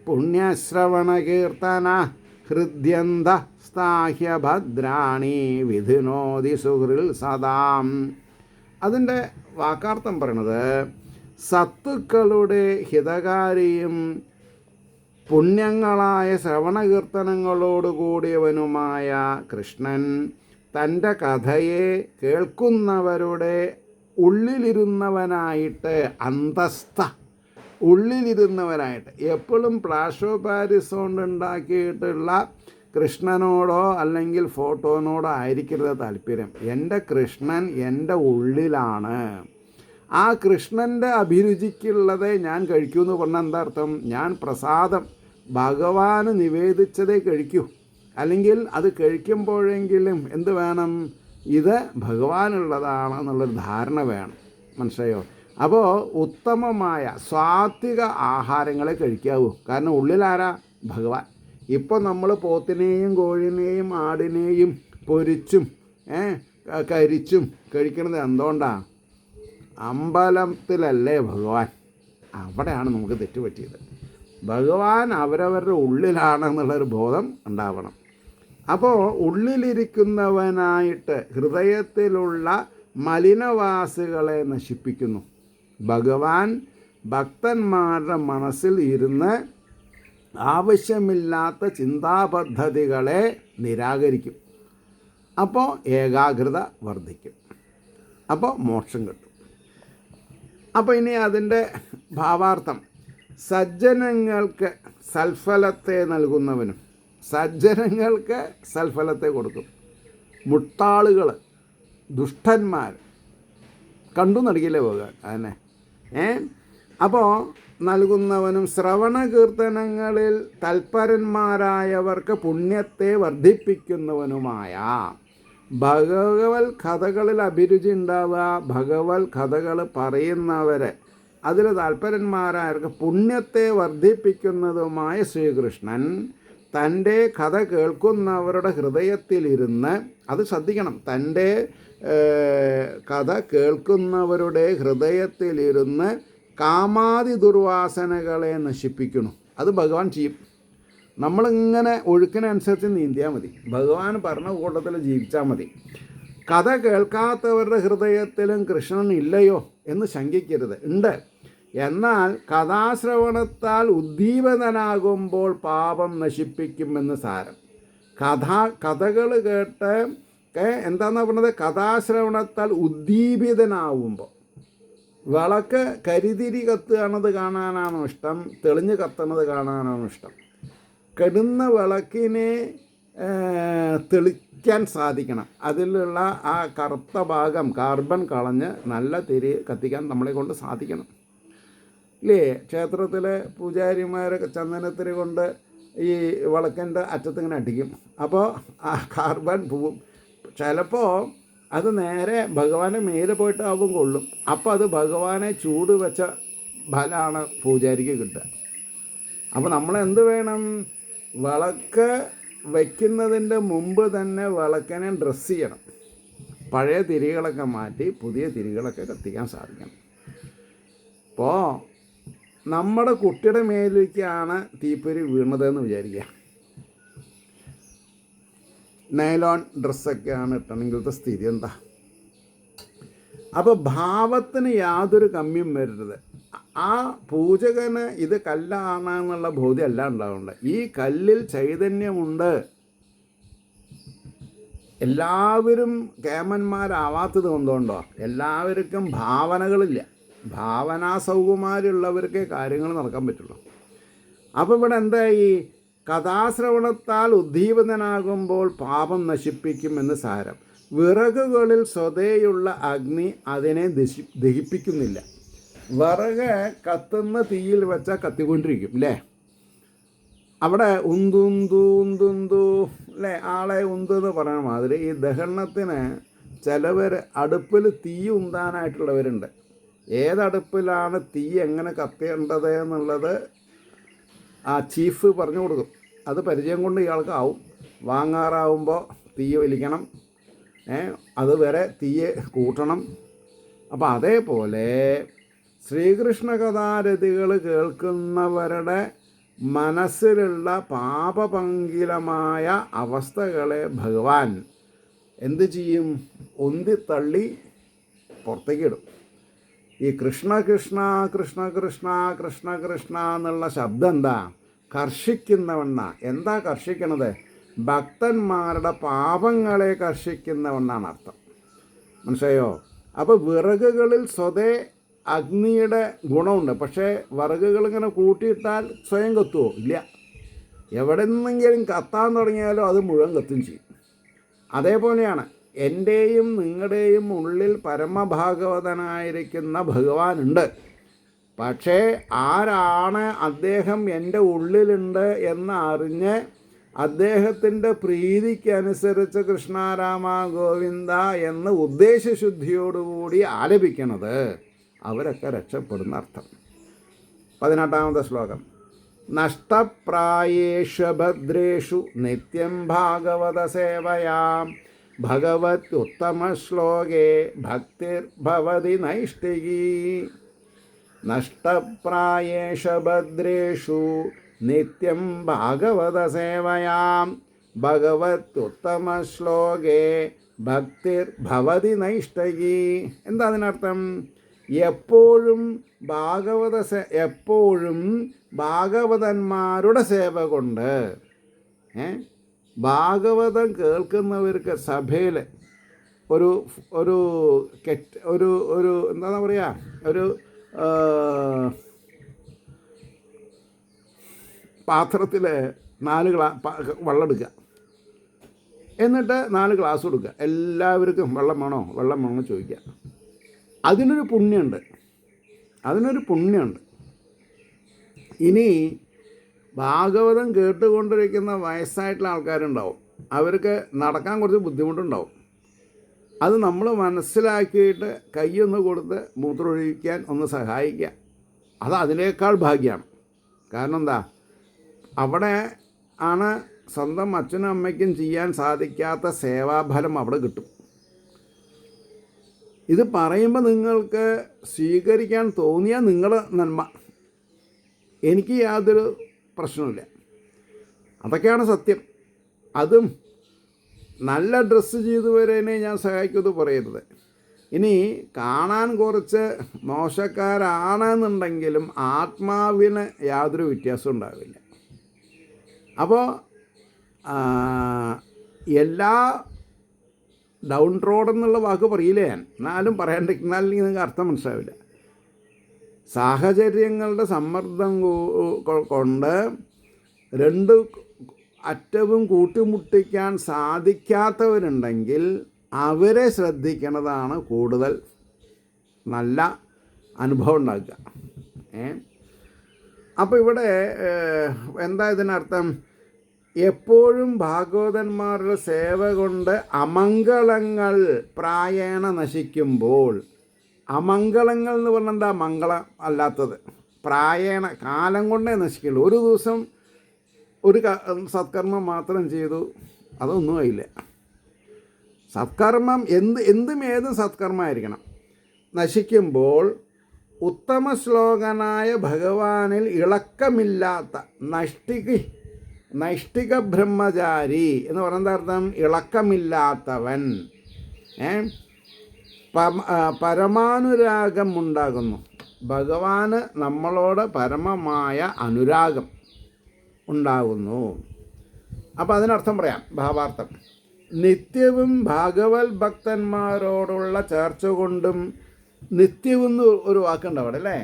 പുണ്യശ്രവണ കീർത്തന ഹൃദ്യന്തസ്താഹ്യഭദ്രാണി വിധുനോതി സുഹൃൽ സദാം. അതിൻ്റെ വാക്കാർത്ഥം പറയണത്, സത്തുക്കളുടെ ഹിതകാരിയും പുണ്യങ്ങളായ ശ്രവണകീർത്തനങ്ങളോടുകൂടിയവനുമായ കൃഷ്ണൻ തൻ്റെ കഥയെ കേൾക്കുന്നവരുടെ ഉള്ളിലിരുന്നവനായിട്ട് എപ്പോഴും പ്ലാഷോ പാരിസ് കൊണ്ട് ഉണ്ടാക്കിയിട്ടുള്ള കൃഷ്ണനോടോ അല്ലെങ്കിൽ ഫോട്ടോനോടോ ആയിരിക്കരുത് താല്പര്യം. എൻ്റെ കൃഷ്ണൻ എൻ്റെ ഉള്ളിലാണ്. ആ കൃഷ്ണൻ്റെ അഭിരുചിക്കുള്ളത് ഞാൻ കഴിക്കൂ എന്ന് പറഞ്ഞാൽ എന്താ അർത്ഥം? ഞാൻ പ്രസാദം ഭഗവാന് നിവേദിച്ചതേ കഴിക്കൂ. അല്ലെങ്കിൽ അത് കഴിക്കുമ്പോഴെങ്കിലും എന്ത് വേണം? ഇത് ഭഗവാനുള്ളതാണെന്നുള്ളൊരു ധാരണ വേണം. മനസ്സിലായോ? അപ്പോൾ ഉത്തമമായ സാത്വിക ആഹാരങ്ങളെ കഴിക്കാവൂ. കാരണം ഉള്ളിലാരാ? ഭഗവാൻ. ഇപ്പോൾ നമ്മൾ പോത്തിനെയും കോഴിനെയും ആടിനെയും പൊരിച്ചും കരിച്ചും കഴിക്കുന്നത് എന്തുകൊണ്ടാണ്? അമ്പലത്തിലല്ലേ ഭഗവാൻ. അവിടെയാണ് നമുക്ക് തെറ്റുപറ്റിയത്. ഭഗവാൻ അവരവരുടെ ഉള്ളിലാണെന്നുള്ളൊരു ബോധം ഉണ്ടാവണം. അപ്പോൾ ഉള്ളിലിരിക്കുന്നവനായിട്ട് ഹൃദയത്തിലുള്ള മലിനവാസികളെ നശിപ്പിക്കുന്നു. ഭഗവാൻ ഭക്തന്മാരുടെ മനസ്സിൽ ഇരുന്ന് ആവശ്യമില്ലാത്ത ചിന്താപദ്ധതികളെ നിരാകരിക്കും. അപ്പോൾ ഏകാഗ്രത വർദ്ധിക്കും. അപ്പോൾ മോക്ഷം കിട്ടും. അപ്പോൾ ഇനി അതിൻ്റെ ഭാവാർത്ഥം, സജ്ജനങ്ങൾക്ക് സൽഫലത്തെ നൽകുന്നവനും സജ്ജനങ്ങൾക്ക് സൽഫലത്തെ കൊടുക്കും. മുട്ടാളുകൾ, ദുഷ്ടന്മാർ കണ്ടു നടിക്കില്ലേ പോകാൻ അതിനെ അപ്പോൾ നൽകുന്നവനും ശ്രവണ കീർത്തനങ്ങളിൽ തൽപരന്മാരായവർക്ക് പുണ്യത്തെ വർദ്ധിപ്പിക്കുന്നവനുമായ ഭഗവത് കഥകളിൽ അഭിരുചി ഉണ്ടാവുക. ഭഗവത് കഥകൾ പറയുന്നവരെ അതിൽ താല്പര്യന്മാരായവർക്ക് പുണ്യത്തെ വർദ്ധിപ്പിക്കുന്നതുമായ ശ്രീകൃഷ്ണൻ തൻ്റെ കഥ കേൾക്കുന്നവരുടെ ഹൃദയത്തിലിരുന്ന്, അത് ശ്രദ്ധിക്കണം, തൻ്റെ കഥ കേൾക്കുന്നവരുടെ ഹൃദയത്തിലിരുന്ന് കാമാദി ദുർവാസനകളെ നശിപ്പിക്കുന്നു. അത് ഭഗവാൻ ചെയ്യും. നമ്മളിങ്ങനെ ഒഴുക്കിനനുസരിച്ച് നീന്തിയാൽ മതി. ഭഗവാൻ പറഞ്ഞ കൂട്ടത്തിൽ ജീവിച്ചാൽ മതി. കഥ കേൾക്കാത്തവരുടെ ഹൃദയത്തിലും കൃഷ്ണൻ ഇല്ലയോ എന്ന് ശങ്കിക്കരുത്. ഉണ്ട്. എന്നാൽ കഥാശ്രവണത്താൽ ഉദ്ദീപകനാകുമ്പോൾ പാപം നശിപ്പിക്കുമെന്ന് സാരം. കഥകൾ കേട്ട് എന്താണെന്നാണ് പറഞ്ഞത്? കഥാശ്രവണത്താൽ ഉദ്ദീപിതനാവുമ്പോൾ. വിളക്ക് കരിതിരി കത്തുകയാണത് കാണാനാണോ ഇഷ്ടം? തെളിഞ്ഞ് കത്തുന്നത് കാണാനാണോ ഇഷ്ടം? കെടുന്ന വിളക്കിനെ തെളിക്കാൻ സാധിക്കണം. അതിലുള്ള ആ കറുത്ത ഭാഗം കാർബൺ കളഞ്ഞ് നല്ല തിരി കത്തിക്കാൻ നമ്മളെ കൊണ്ട് സാധിക്കണം. ഇല്ലേ? ക്ഷേത്രത്തിലെ പൂജാരിമാരൊക്കെ ചന്ദനത്തിരി കൊണ്ട് ഈ വിളക്കിൻ്റെ അറ്റത്തിങ്ങനെ അടിക്കും. അപ്പോൾ ആ കാർബൺ പോവും. ചിലപ്പോൾ അത് നേരെ ഭഗവാന്റെ മേലെ പോയിട്ടാവും കൊള്ളും. അപ്പോൾ അത് ഭഗവാനെ ചൂട് വെച്ച ഫലമാണ് പൂജാരിക്ക് കിട്ടുക. അപ്പോൾ നമ്മളെന്ത് വേണം? വിളക്ക് വയ്ക്കുന്നതിൻ്റെ മുമ്പ് തന്നെ വിളക്കിനെ ഡ്രസ്സ് ചെയ്യണം. പഴയ തിരികളൊക്കെ മാറ്റി പുതിയ തിരികളൊക്കെ കത്തിക്കാൻ സാധിക്കണം. അപ്പോൾ നമ്മുടെ കുട്ടിയുടെ മേലേക്കാണ് തീപ്പൊരി വീണതെന്ന് വിചാരിക്കുക. നൈലോൺ ഡ്രസ്സൊക്കെയാണ് ഇട്ടണമെങ്കിലത്തെ സ്ഥിതി എന്താ? അപ്പോൾ ഭാവത്തിന് യാതൊരു കമ്മിയും വരരുത്. ആ പൂജകന് ഇത് കല്ലാണ് എന്നുള്ള ബോധ്യമല്ല ഉണ്ടാവേണ്ടത്. ഈ കല്ലിൽ ചൈതന്യമുണ്ട്. എല്ലാവരും കേമന്മാരാവാത്തത് കൊണ്ടുണ്ടോ? എല്ലാവർക്കും ഭാവനകളില്ല. ഭാവനാ സൗകുമാരുള്ളവർക്കേ കാര്യങ്ങൾ നടക്കാൻ പറ്റുള്ളൂ. അപ്പോൾ ഇവിടെ എന്തായി? കഥാശ്രവണത്താൽ ഉദ്ദീപകനാകുമ്പോൾ പാപം നശിപ്പിക്കുമെന്ന് സാരം. വിറകുകളിൽ സ്വതേയുള്ള അഗ്നി അതിനെ ദഹിപ്പിക്കുന്നില്ല. വിറക് കത്തുന്ന തീയിൽ വെച്ചാൽ കത്തിക്കൊണ്ടിരിക്കും അല്ലേ? അവിടെ ഉന്തുന്തു അല്ലേ, ആളെ ഉന്തെന്ന് പറയുന്ന മാതിരി ഈ ദഹനത്തിന് ചിലവർ അടുപ്പിൽ തീ ഉന്താനായിട്ടുള്ളവരുണ്ട്. ഏതടുപ്പിലാണ് തീ എങ്ങനെ കത്തേണ്ടത് എന്നുള്ളത് ആ ചീഫ് പറഞ്ഞു കൊടുക്കും. അത് പരിചയം കൊണ്ട് ഇയാൾക്ക് ആവും. വാങ്ങാറാവുമ്പോൾ തീ വലിക്കണം, അതുവരെ തീയെ കൂട്ടണം. അപ്പോൾ അതേപോലെ ശ്രീകൃഷ്ണ കഥാരതികൾ കേൾക്കുന്നവരുടെ മനസ്സിലുള്ള പാപപങ്കിലമായ അവസ്ഥകളെ ഭഗവാൻ എന്ത് ചെയ്യും? ഉന്തിത്തള്ളി പുറത്തേക്കിടും. ഈ കൃഷ്ണ കൃഷ്ണ കൃഷ്ണ കൃഷ്ണ കൃഷ്ണ കൃഷ്ണ എന്നുള്ള ശബ്ദം എന്താ? കർഷിക്കുന്നവണ്ണ. എന്താ കർഷിക്കണത്? ഭക്തന്മാരുടെ പാപങ്ങളെ കർഷിക്കുന്നവണ്ണാണ് അർത്ഥം. മനസ്സിലായോ? അപ്പോൾ വിറകുകളിൽ സ്വതേ അഗ്നിയുടെ ഗുണമുണ്ട്. പക്ഷേ വിറകുകൾ ഇങ്ങനെ കൂട്ടിയിട്ടാൽ സ്വയം കത്തുമോ? ഇല്ല. എവിടെ നിന്നെങ്കിലും കത്താൻ തുടങ്ങിയാലും അത് മുഴുവൻ കത്തും ചെയ്യും. അതേപോലെയാണ് എൻ്റെയും നിങ്ങളുടെയും ഉള്ളിൽ പരമഭാഗവതനായിരിക്കുന്ന ഭഗവാനുണ്ട്. പക്ഷേ ആരാണ് അദ്ദേഹം എൻ്റെ ഉള്ളിലുണ്ട് എന്ന് അറിഞ്ഞ് അദ്ദേഹത്തിൻ്റെ പ്രീതിക്കനുസരിച്ച് കൃഷ്ണാരാമ ഗോവിന്ദ എന്ന് ഉദ്ദേശശുദ്ധിയോടുകൂടി ആലപിക്കണത്, അവരൊക്കെ രക്ഷപ്പെടുന്ന അർത്ഥം. 18ാമത്തെ ശ്ലോകം. നഷ്ടപ്രായേഷു ഭദ്രേഷു നിത്യം ഭാഗവത സേവയാം ഭഗവത് ഉത്തമ ശ്ലോകേ ഭക്തിർഭവതി നൈഷ്ഠികീ. നഷ്ടപ്രായേഷു ഭദ്രേഷു നിത്യം ഭാഗവത സേവയാം ഭഗവത് ഉത്തമ ശ്ലോകേ ഭക്തിർഭവതി നൈഷ്ഠികീ. എന്താ അതിനർത്ഥം? എപ്പോഴും ഭാഗവതന്മാരുടെ സേവ കൊണ്ട് ഭാഗവതം കേൾക്കുന്നവർക്ക് സഭയിൽ ഒരു ഒരു ഒരു ഒരു എന്താ പറയുക, ഒരു പാത്രത്തിൽ 4 വെള്ളം എടുക്കുക, എന്നിട്ട് 4 ഗ്ലാസ് കൊടുക്കുക. എല്ലാവർക്കും വെള്ളം വേണോ ചോദിക്കുക. അതിനൊരു പുണ്യമുണ്ട്. ഇനി ഭാഗവതം കേട്ടുകൊണ്ടിരിക്കുന്ന വയസ്സായിട്ടുള്ള ആൾക്കാരുണ്ടാവും. അവർക്ക് നടക്കാൻ കുറച്ച് ബുദ്ധിമുട്ടുണ്ടാവും. അത് നമ്മൾ മനസ്സിലാക്കിയിട്ട് കൈയൊന്ന് കൊടുത്ത് മൂത്രമൊഴിക്കാൻ ഒന്ന് സഹായിക്കുക. അത് അതിനേക്കാൾ ഭാഗ്യമാണ്. കാരണം എന്താ? അവിടെ ആണ് സ്വന്തം അച്ഛനും അമ്മയ്ക്കും ചെയ്യാൻ സാധിക്കാത്ത സേവാഫലം അവിടെ കിട്ടും. ഇത് പറയുമ്പോൾ നിങ്ങൾക്ക് സ്വീകരിക്കാൻ തോന്നിയാൽ നിങ്ങളുടെ നന്മ, എനിക്ക് യാതൊരു പ്രശ്നമില്ല. അതൊക്കെയാണ് സത്യം. അതും നല്ല ഡ്രസ്സ് ചെയ്തു വരേനെ ഞാൻ സഹായിക്കുമെന്ന് പറയരുത്. ഇനി കാണാൻ കുറച്ച് മോശക്കാരാണെന്നുണ്ടെങ്കിലും ആത്മാവിന് യാതൊരു വ്യത്യാസവും ഉണ്ടാവില്ല. അപ്പോൾ എല്ലാ ഡൗൺ റോഡ് എന്നുള്ള വാക്ക് പറയില്ല ഞാൻ, എന്നാലും പറയാണ്ടിരുന്നാലും നിങ്ങൾക്ക് അർത്ഥം മനസ്സിലാവില്ല. സാഹചര്യങ്ങളുടെ സമ്മർദ്ദം കൊണ്ട് 2 അറ്റവും കൂട്ടിമുട്ടിക്കാൻ സാധിക്കാത്തവരുണ്ടെങ്കിൽ അവരെ ശ്രദ്ധിക്കുന്നതാണ് കൂടുതൽ നല്ല അനുഭവം ഉണ്ടാക്കുക. അപ്പോൾ ഇവിടെ എന്താ ഇതിനർത്ഥം? എപ്പോഴും ഭാഗവതന്മാരുടെ സേവ കൊണ്ട് അമംഗളങ്ങൾ പ്രായേണ നശിക്കുമ്പോൾ, അമംഗളങ്ങൾ എന്ന് പറഞ്ഞാൽ എന്താ? മംഗളം അല്ലാത്തത്. പ്രായേണ കാലം കൊണ്ടേ നശിക്കുള്ളൂ. ഒരു ദിവസം ഒരു സത്കർമ്മം മാത്രം ചെയ്തു, അതൊന്നും ആയില്ല. സത്കർമ്മം ഏതും സത്കർമ്മമായിരിക്കണം. നശിക്കുമ്പോൾ ഉത്തമ ശ്ലോകനായ ഭഗവാനിൽ ഇളക്കമില്ലാത്ത നൈഷ്ഠിക ബ്രഹ്മചാരി എന്ന് പറയുന്ന അർത്ഥം ഇളക്കമില്ലാത്തവൻ, പരമാനുരാഗം ഉണ്ടാകുന്നു. ഭഗവാന് നമ്മളോട് പരമമായ അനുരാഗം ഉണ്ടാകുന്നു. അപ്പോൾ അതിനർത്ഥം പറയാം, ഭാവാർത്ഥം. നിത്യവും ഭാഗവത് ഭക്തന്മാരോടുള്ള ചേർച്ച കൊണ്ടും, നിത്യവും ഒരു വാക്കുണ്ട് അവിടെ അല്ലേ,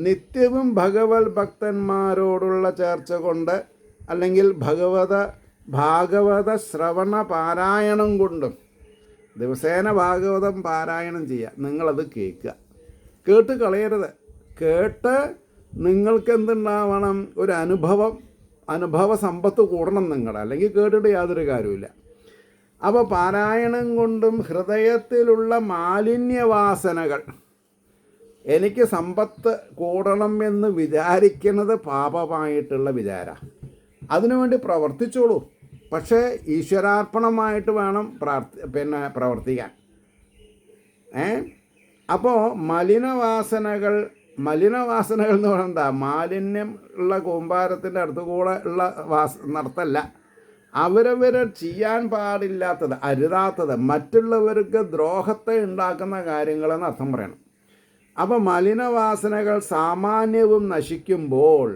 നിത്യവും ഭഗവത് ഭക്തന്മാരോടുള്ള ചേർച്ച കൊണ്ട്, അല്ലെങ്കിൽ ഭാഗവത ശ്രവണ പാരായണം കൊണ്ടും. ദിവസേന ഭാഗവതം പാരായണം ചെയ്യുക, നിങ്ങളത് കേൾക്കുക, കേട്ട് കളയരുത്. കേട്ട് നിങ്ങൾക്ക് എന്തുണ്ടാവണം, ഒരു അനുഭവ സമ്പത്ത് കൂടണം നിങ്ങൾ, അല്ലെങ്കിൽ കേട്ടിട്ട് യാതൊരു കാര്യമില്ല. അപ്പോൾ പാരായണം കൊണ്ടും ഹൃദയത്തിലുള്ള മാലിന്യവാസനകൾ, എനിക്ക് സമ്പത്ത് കൂടണം എന്ന് വിചാരിക്കുന്നത് പാപമായിട്ടുള്ള വിചാര. അതിനുവേണ്ടി പ്രവർത്തിച്ചോളൂ, പക്ഷേ ഈശ്വരാർപ്പണമായിട്ട് വേണം പ്രവർത്തിക്കാൻ. അപ്പോൾ മലിനവാസനകൾ എന്ന് പറഞ്ഞാൽ എന്താ, മാലിന്യം ഉള്ള കൂമ്പാരത്തിൻ്റെ അടുത്ത് കൂടെ ഉള്ള നടത്തല്ല. അവരവർ ചെയ്യാൻ പാടില്ലാത്തത്, അരുതാത്തത്, മറ്റുള്ളവർക്ക് ദ്രോഹത്തെ ഉണ്ടാക്കുന്ന കാര്യങ്ങളെന്ന് അർത്ഥം പറയണം. അപ്പോൾ മലിനവാസനകൾ സാമാന്യവും നശിക്കുമ്പോൾ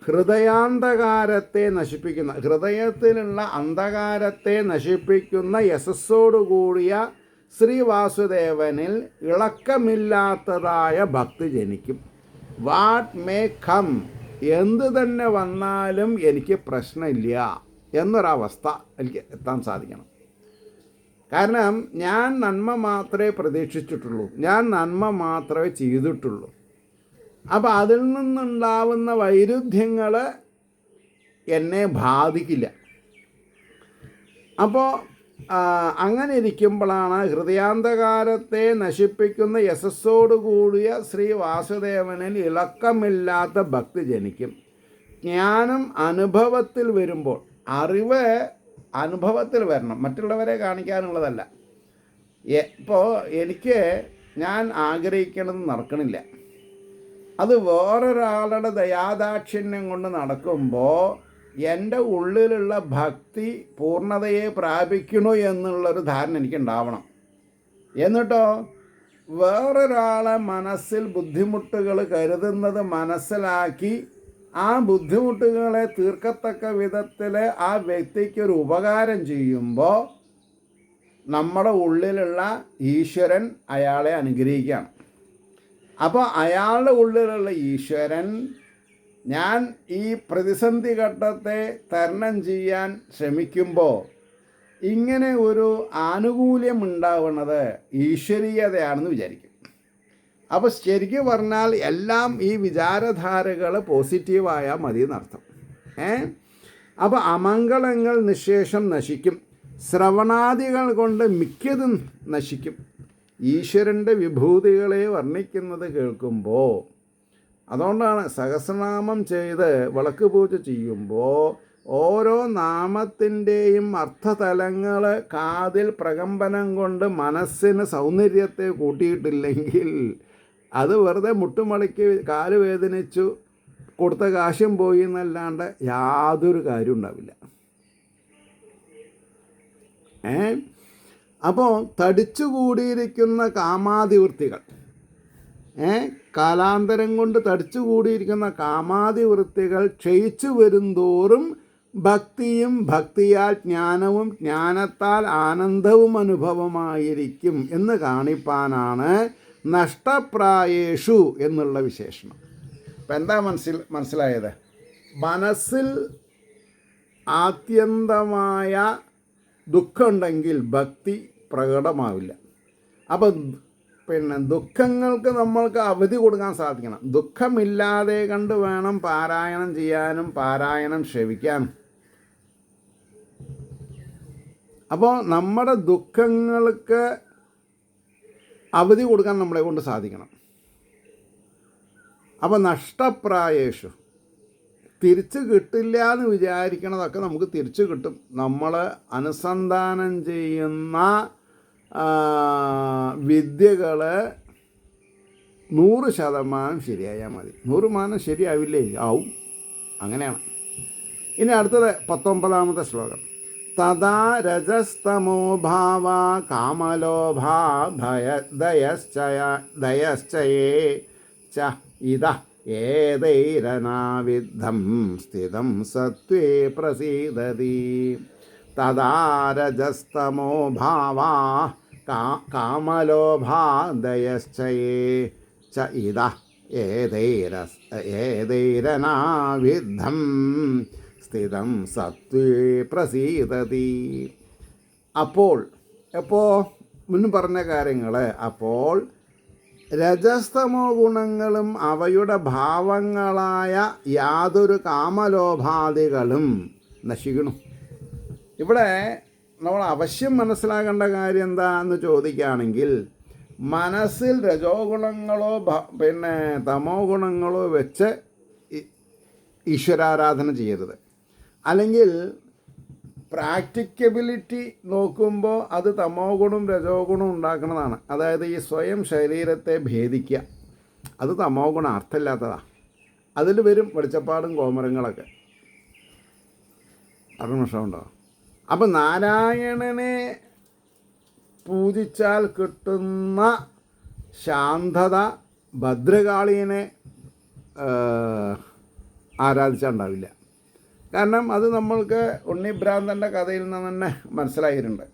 ഹൃദയത്തിലുള്ള അന്ധകാരത്തെ നശിപ്പിക്കുന്ന യശസ്സോടുകൂടിയ ശ്രീ വാസുദേവനിൽ ഇളക്കമില്ലാത്തതായ ഭക്തി ജനിക്കും. വാട്ട് മേ കം, എന്ത് തന്നെ വന്നാലും എനിക്ക് പ്രശ്നമില്ല എന്നൊരവസ്ഥ എനിക്ക് എത്താൻ സാധിക്കണം. കാരണം ഞാൻ നന്മ മാത്രമേ പ്രതീക്ഷിച്ചിട്ടുള്ളൂ, ഞാൻ നന്മ മാത്രമേ ചെയ്തിട്ടുള്ളൂ. അപ്പോൾ അതിൽ നിന്നുണ്ടാവുന്ന വൈരുദ്ധ്യങ്ങൾ എന്നെ ബാധിക്കില്ല. അപ്പോൾ അങ്ങനെ ഇരിക്കുമ്പോഴാണ് ഹൃദയാന്ധകാരത്തെ നശിപ്പിക്കുന്ന യശസ്സോടുകൂടിയ ശ്രീ വാസുദേവനിൽ ഇളക്കമില്ലാത്ത ഭക്തി ജനിക്കും. ജ്ഞാനം അനുഭവത്തിൽ വരുമ്പോൾ, അറിവ് അനുഭവത്തിൽ വരണം, മറ്റുള്ളവരെ കാണിക്കാനുള്ളതല്ല. ഇപ്പോൾ ഞാൻ ആഗ്രഹിക്കണത് നടക്കണില്ല, അത് വേറൊരാളുടെ ദയാദാക്ഷിണ്യം കൊണ്ട് നടക്കുമ്പോൾ എൻ്റെ ഉള്ളിലുള്ള ഭക്തി പൂർണ്ണതയെ പ്രാപിക്കണു എന്നുള്ളൊരു ധാരണ എനിക്കുണ്ടാവണം. എന്നിട്ടോ വേറൊരാളെ മനസ്സിൽ ബുദ്ധിമുട്ടുകൾ കരുതുന്നത് മനസ്സിലാക്കി ആ ബുദ്ധിമുട്ടുകളെ തീർക്കത്തക്ക വിധത്തിൽ ആ വ്യക്തിക്കൊരു ഉപകാരം ചെയ്യുമ്പോൾ നമ്മുടെ ഉള്ളിലുള്ള ഈശ്വരൻ അയാളെ അനുഗ്രഹിക്കുകയാണ്. അപ്പോൾ അയാളുടെ ഉള്ളിലുള്ള ഈശ്വരൻ ഞാൻ ഈ പ്രതിസന്ധി ഘട്ടത്തെ തരണം ചെയ്യാൻ ശ്രമിക്കുമ്പോൾ ഇങ്ങനെ ഒരു ആനുകൂല്യം ഉണ്ടാവുന്നത് ഈശ്വരീയതയാണെന്ന് വിചാരിക്കും. അപ്പോൾ ശരിക്കും പറഞ്ഞാൽ എല്ലാം ഈ വിചാരധാരകൾ പോസിറ്റീവായാൽ മതി എന്നർത്ഥം. അപ്പോൾ അമംഗളങ്ങൾ നിശേഷം നശിക്കും, ശ്രവണാദികൾ കൊണ്ട് മിക്കതും നശിക്കും. ഈശ്വരൻ്റെ വിഭൂതികളെ വർണ്ണിക്കുന്നത് കേൾക്കുമ്പോൾ, അതുകൊണ്ടാണ് സഹസ്രനാമം ചെയ്ത് വിളക്ക് പൂജ ചെയ്യുമ്പോൾ ഓരോ നാമത്തിൻ്റെയും അർത്ഥതലങ്ങൾ കാതിൽ പ്രകമ്പനം കൊണ്ട് മനസ്സിന് സൗന്ദര്യത്തെ കൂട്ടിയിട്ടില്ലെങ്കിൽ അത് വെറുതെ മുട്ടുമടക്കി കാല് വേദനിച്ചു കൊടുത്ത കാശും പോയി എന്നല്ലാണ്ട് യാതൊരു കാര്യം ഉണ്ടാവില്ല. അപ്പോൾ തടിച്ചുകൂടിയിരിക്കുന്ന കാമാതിവൃത്തികൾ, കാലാന്തരം കൊണ്ട് തടിച്ചുകൂടിയിരിക്കുന്ന കാമാതിവൃത്തികൾ ക്ഷയിച്ചു വരുംതോറും ഭക്തിയും ഭക്തിയാൽ ജ്ഞാനവും ജ്ഞാനത്താൽ ആനന്ദവും അനുഭവമായിരിക്കും എന്ന് കാണിപ്പാനാണ് നഷ്ടപ്രായേഷു എന്നുള്ള വിശേഷണം. ഇപ്പം എന്താ മനസ്സിലായത്? മനസ്സിൽ ആത്യന്തമായ ദുഃഖമുണ്ടെങ്കിൽ ഭക്തി പ്രകടമാവില്ല. അപ്പം ദുഃഖങ്ങൾക്ക് നമ്മൾക്ക് അവധി കൊടുക്കാൻ സാധിക്കണം. ദുഃഖമില്ലാതെ കണ്ട് വേണം പാരായണം ചെയ്യാനും പാരായണം ശ്രവിക്കാനും. അപ്പോൾ നമ്മുടെ ദുഃഖങ്ങൾക്ക് അവധി കൊടുക്കാൻ നമ്മളെ കൊണ്ട് സാധിക്കണം. അപ്പോൾ നഷ്ടപ്രായേഷു, തിരിച്ച് കിട്ടില്ല എന്ന് വിചാരിക്കണതൊക്കെ നമുക്ക് തിരിച്ചു കിട്ടും. നമ്മൾ അനുസന്ധാനം ചെയ്യുന്ന വിദ്യകൾ 100% ശരിയായാൽ മതി. 100% ശരിയാവില്ലേ? ആവും. അങ്ങനെയാണ്. ഇനി അടുത്തത് 19ാമത്തെ ശ്ലോകം. തഥാ രജസ്തമോ ഭാവ കാമലോഭാ ദയശ്ചയേ ച ഇത ഏതൈരനാവിദ്ധം സ്ഥിതം സത്വേ പ്രസീദതി. തഥാ രജസ്തമോ ഭാവ കാമലോഭാ ദയശ്ചയേ ച ഇത ഏതൈരനാവിദ്ധം സ്ഥിതം സത്വേ പ്രസീദതി. അപ്പോൾ മുൻ പറഞ്ഞ കാര്യങ്ങൾ, അപ്പോൾ രജസ്തമോ ഗുണങ്ങളും അവയുടെ ഭാവങ്ങളായ യാതൊരു കാമലോഭാദികളും നശിക്കണം. ഇവിടെ നമ്മൾ അവശ്യം മനസ്സിലാക്കേണ്ട കാര്യം എന്താണെന്ന് ചോദിക്കുകയാണെങ്കിൽ, മനസ്സിൽ രജോ ഗുണങ്ങളോ തമോ ഗുണങ്ങളോ വെച്ച് ഈശ്വരാരാധന ചെയ്യരുത്. അല്ലെങ്കിൽ പ്രാക്ടിക്കബിലിറ്റി നോക്കുമ്പോൾ അത് തമോ ഗുണം രജോ ഗുണം ഉണ്ടാക്കുന്നതാണ്. അതായത് ഈ സ്വയം ശരീരത്തെ ഭേദിക്കുക, അത് തമോ ഗുണം, അർത്ഥമില്ലാത്തതാണ്. അതിൽ വരും വെളിച്ചപ്പാടും കോമരങ്ങളൊക്കെ. അറിവുണ്ടോ? അപ്പം നാരായണനെ പൂജിച്ചാൽ കിട്ടുന്ന ശാന്തത ഭദ്രകാളിയെ ആരാധിച്ചാൽ ഉണ്ടാവില്ല. കാരണം അത് നമ്മൾക്ക് ഉണ്ണിഭ്രാന്തൻ്റെ കഥയിൽ നിന്ന് തന്നെ മനസ്സിലാക്കിയിട്ടുണ്ട്,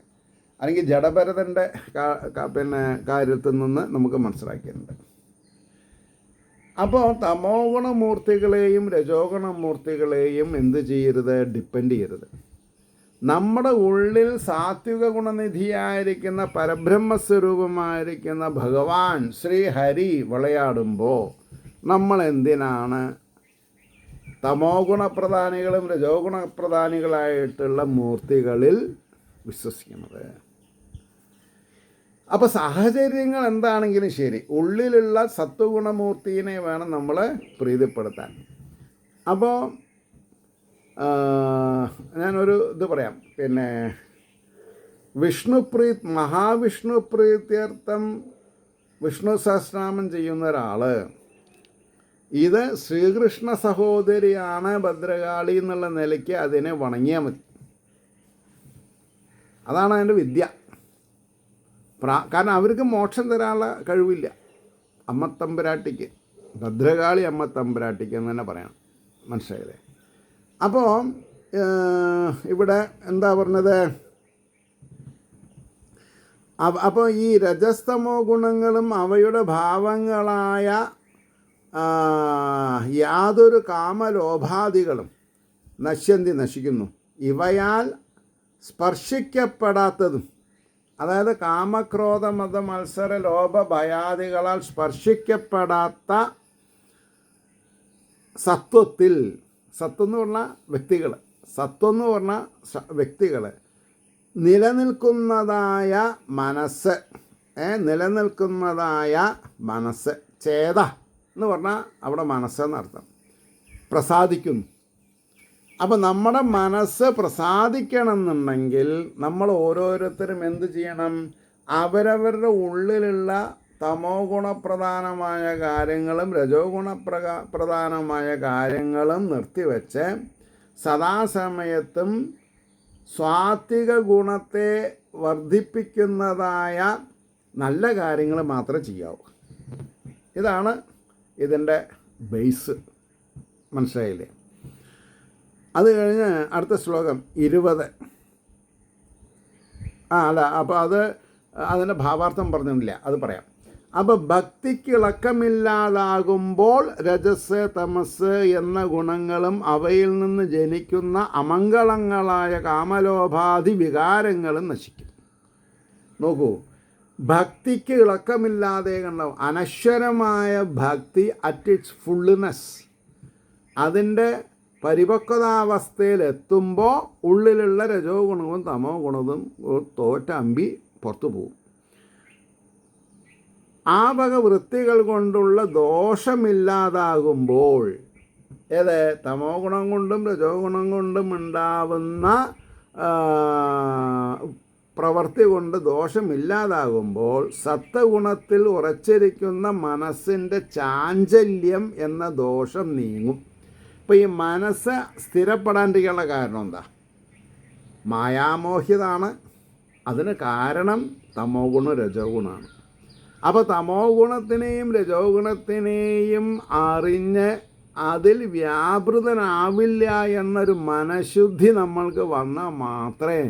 അല്ലെങ്കിൽ ജഡഭരതൻ്റെ കാര്യത്തിൽ നിന്ന് നമുക്ക് മനസ്സിലാക്കിയിട്ടുണ്ട്. അപ്പോൾ തമോ ഗുണമൂർത്തികളെയും രജോ ഗുണമൂർത്തികളെയും എന്ത് ചെയ്യരുത്? ഡിപ്പെൻഡ് ചെയ്യരുത്. നമ്മുടെ ഉള്ളിൽ സാത്വിക ഗുണനിധിയായിരിക്കുന്ന പരബ്രഹ്മസ്വരൂപമായിരിക്കുന്ന ഭഗവാൻ ശ്രീ ഹരി വിളയാടുമ്പോൾ നമ്മൾ എന്തിനാണ് തമോ ഗുണപ്രധാനികളും രജോ ഗുണപ്രധാനികളായിട്ടുള്ള മൂർത്തികളിൽ വിശ്വസിക്കുന്നത്? അപ്പോൾ സാഹചര്യങ്ങൾ എന്താണെങ്കിലും ശരി, ഉള്ളിലുള്ള സത്വഗുണമൂർത്തിനെ വേണം നമ്മൾ പ്രീതിപ്പെടുത്താൻ. അപ്പോൾ ഞാനൊരു ഇത് പറയാം. മഹാവിഷ്ണു പ്രീത്യർത്ഥം വിഷ്ണു സഹസ്രനാമം ചെയ്യുന്ന ഒരാൾ ഇത് ശ്രീകൃഷ്ണ സഹോദരിയാണ് ഭദ്രകാളി എന്നുള്ള നിലയ്ക്ക് അതിനെ വണങ്ങിയാൽ മതി. അതാണ് അതിൻ്റെ വിദ്യ. കാരണം അവർക്ക് മോക്ഷം തരാനുള്ള കഴിവില്ല. അമ്മത്തമ്പുരാട്ടിക്ക്, ഭദ്രകാളി അമ്മത്തമ്പുരാട്ടിക്ക് എന്ന് തന്നെ പറയണം. മനസ്സിലായില്ലേ? അപ്പോൾ ഇവിടെ എന്താ പറഞ്ഞത്? അപ്പോൾ ഈ രജസ്തമോ ഗുണങ്ങളും അവയുടെ ഭാവങ്ങളായ യാതൊരു കാമലോഭാദികളും നശിക്കുന്നു. ഇവയാൽ സ്പർശിക്കപ്പെടാത്തതും, അതായത് കാമക്രോധ മത മത്സര ലോഭ ഭയാദികളാൽ സ്പർശിക്കപ്പെടാത്ത സത്വത്തിൽ, സത്വം എന്ന് പറഞ്ഞാൽ വ്യക്തികൾ, സത്വം എന്ന് പറഞ്ഞാൽ വ്യക്തികൾ, നിലനിൽക്കുന്നതായ മനസ്സ്, ചേത എന്ന് പറഞ്ഞാൽ അവിടെ മനസ്സെന്നർത്ഥം, പ്രസാദിക്കുന്നു. അപ്പോൾ നമ്മുടെ മനസ്സ് പ്രസാദിക്കണമെന്നുണ്ടെങ്കിൽ നമ്മൾ ഓരോരുത്തരും എന്ത് ചെയ്യണം? അവരവരുടെ ഉള്ളിലുള്ള തമോ ഗുണപ്രധാനമായ കാര്യങ്ങളും രജോ ഗുണപ്രധാനമായ കാര്യങ്ങളും നിർത്തിവെച്ച് സദാസമയത്തും സ്വാത്വിക ഗുണത്തെ വർദ്ധിപ്പിക്കുന്നതായ നല്ല കാര്യങ്ങൾ മാത്രമേ ചെയ്യാവൂ. ഇതാണ് ഇതിൻ്റെ ബേസ്. മനസ്സിലായില്ലേ? അത് കഴിഞ്ഞ് അടുത്ത ശ്ലോകം 20. അപ്പോൾ അതിൻ്റെ ഭാവാർത്ഥം പറഞ്ഞിട്ടില്ല, അത് പറയാം. അപ്പോൾ ഭക്തിക്ക് ഇളക്കമില്ലാതാകുമ്പോൾ രജസ് തമസ് എന്ന ഗുണങ്ങളും അവയിൽ നിന്ന് ജനിക്കുന്ന അമംഗളങ്ങളായ കാമലോഭാദി വികാരങ്ങളും നശിക്കും. നോക്കൂ, ഭക്തിക്ക് ഇളക്കമില്ലാതെ കണ്ടോ, അനശ്വരമായ ഭക്തി അറ്റ് ഇറ്റ്സ് ഫുള്ള്നെസ്, അതിൻ്റെ പരിപക്വതാവസ്ഥയിലെത്തുമ്പോൾ ഉള്ളിലുള്ള രജോ ഗുണവും തമോ ഗുണവും തോറ്റമ്പി പുറത്തു പോകും. ആ വക വൃത്തികൾ കൊണ്ടുള്ള ദോഷമില്ലാതാകുമ്പോൾ, തമോ ഗുണം കൊണ്ടും രജോ ഗുണം കൊണ്ടും ഉണ്ടാവുന്ന പ്രവൃത്തി കൊണ്ട് ദോഷമില്ലാതാകുമ്പോൾ സത്വഗുണത്തിൽ ഉറച്ചിരിക്കുന്ന മനസ്സിൻ്റെ ചാഞ്ചല്യം എന്ന ദോഷം നീങ്ങും. ഇപ്പോൾ ഈ മനസ്സ് സ്ഥിരപ്പെടാണ്ടിരിക്കാനുള്ള കാരണം എന്താ? മായാമോഹിതാണ്. അതിന് കാരണം തമോ ഗുണം രജോ ഗുണമാണ്. അപ്പോൾ തമോ ഗുണത്തിനെയും രജോ ഗുണത്തിനെയും അറിഞ്ഞ് അതിൽ വ്യാപൃതനാവില്ല എന്നൊരു മനഃശുദ്ധി നമ്മൾക്ക് വന്നാൽ മാത്രമേ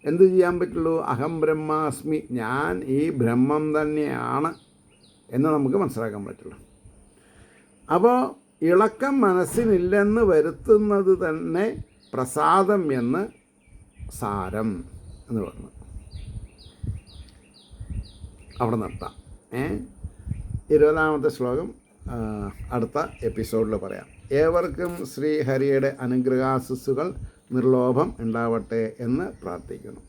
എന്തു ചെയ്യാൻ പറ്റുള്ളൂ? അഹം ബ്രഹ്മാസ്മി, ഞാൻ ഈ ബ്രഹ്മം തന്നെയാണ് എന്ന് നമുക്ക് മനസ്സിലാക്കാൻ പറ്റുള്ളൂ. അപ്പോൾ ഇളക്കം മനസ്സിനില്ലെന്ന് വരുത്തുന്നത് തന്നെ പ്രസാദം എന്ന് സാരം എന്ന് പറഞ്ഞു. അവിടെ നിർത്താം. 20ാമത്തെ ശ്ലോകം അടുത്ത എപ്പിസോഡിൽ പറയാം. ഏവർക്കും ശ്രീഹരിയുടെ അനുഗ്രഹാശിസ്സുകൾ നിർലോഭം ഉണ്ടാവട്ടെ എന്ന് പ്രാർത്ഥിക്കുന്നു.